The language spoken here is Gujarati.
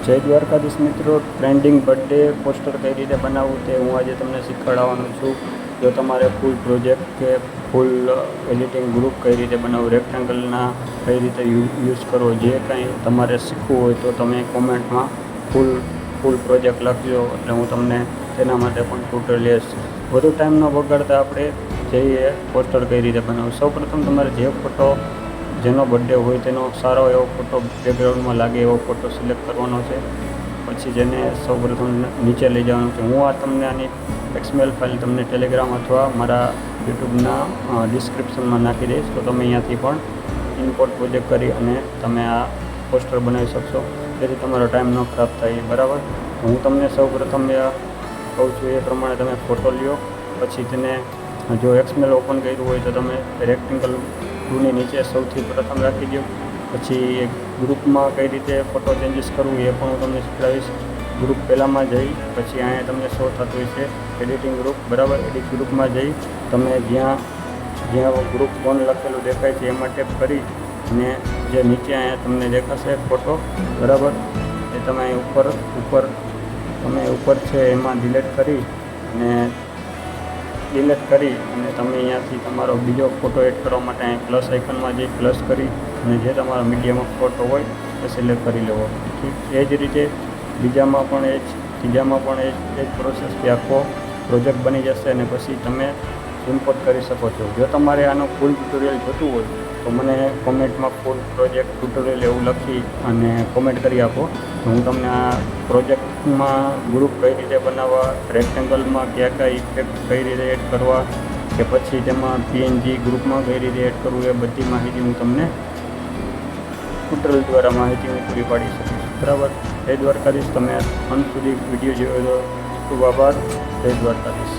જય દ્વારકાધીશ મિત્રો, ટ્રેન્ડિંગ બર્થડે પોસ્ટર કઈ રીતે બનાવવું તે હું આજે તમને શીખવાડવાનો છું. જો તમારે ફૂલ પ્રોજેક્ટ કે ફૂલ એડિટિંગ ગ્રુપ કઈ રીતે બનાવવું, રેક્ટેંગલના કઈ રીતે યુઝ કરવો, જે કંઈ તમારે શીખવું હોય તો તમે કોમેન્ટમાં ફૂલ પ્રોજેક્ટ લખજો, એટલે હું તમને તેના માટે પણ ટ્યુટોરિયલ્સ વધુ ટાઈમ ન બગાડતા આપણે જઈએ પોસ્ટર કઈ રીતે બનાવવું. સૌપ્રથમ તમારે જે ફોટો જેનો બર્થડે હોય તેનો સારો એવો ફોટો બેકગ્રાઉન્ડમાં લાગે એવો ફોટો સિલેક્ટ કરવાનો છે. પછી જેને સૌપ્રથમ નીચે લઈ જવાનું છે. હું તમને આની XML ફાઇલ તમને ટેલિગ્રામ અથવા મારા યુટ્યુબના ડિસ્ક્રિપ્શનમાં નાખી દઈશ, તો તમે અહીંયાથી પણ ઇમ્પોર્ટ પ્રોજેક્ટ કરી અને તમે આ પોસ્ટર બનાવી શકશો, જેથી તમારો ટાઈમ ન ખરાબ થાય. બરાબર, હું તમને સૌપ્રથમ કહું છું એ પ્રમાણે તમે ફોટો લ્યો. પછી તેને જો XML ઓપન કર્યું હોય તો તમે રેક્ટેંગલ ટૂલની નીચે સૌથી પ્રથમ રાખી દો. પછી ગ્રુપમાં કઈ રીતે ફોટો ચેન્જીસ કરવું એ પણ હું તમને શીખવાડીશ. ગ્રુપ પહેલાંમાં જઈ પછી અહીંયા તમને શો થતું હોય છે એડિટિંગ ગ્રુપ. બરાબર, એડિટ ગ્રુપમાં જઈ તમે જ્યાં ગ્રુપ 1 લખેલું દેખાય છે એમાં ટેપ કરી અને જે નીચે અહીંયા તમને દેખાશે ફોટો, બરાબર, એ તમે ઉપર છે એમાં ડિલીટ કરી અને તમે અહીંયાથી તમારો બીજો ફોટો એડ કરવા માટે અહીં પ્લસ આઇકનમાં જઈ પ્લસ કરી અને જે તમારો મીડિયામાં ફોટો હોય એ સિલેક્ટ કરી લેવો. ઠીક, એ જ રીતે બીજામાં પણ ત્રીજામાં પણ એ જ પ્રોસેસથી આખો પ્રોજેક્ટ બની જશે અને પછી તમે ઇમ્પોર્ટ કરી શકો છો. જો તમારે આનો ફૂલ ટ્યુટોરિયલ જોતું હોય તો મને કોમેન્ટમાં ફૂલ પ્રોજેક્ટ ટ્યુટોરિયલ એવું લખી અને કોમેન્ટ કરી આપો, તો હું તમને આ પ્રોજેક્ટમાં ગ્રુપ કઈ રીતે બનાવવા, રેક્ટેંગલમાં કયા ઇફેક્ટ કઈ રીતે એડ કરવા, કે પછી તેમાં PNG ગ્રુપમાં કઈ રીતે એડ કરવું, એ બધી માહિતી હું તમને ટ્યુટોરિયલ દ્વારા માહિતી હું પૂરી પાડી શકીશ. બરાબર, જય દ્વારકાધીશ. તમે અંત સુધી વિડીયો જોયો તો ખૂબ આભાર. જય દ્વારકાધીશ.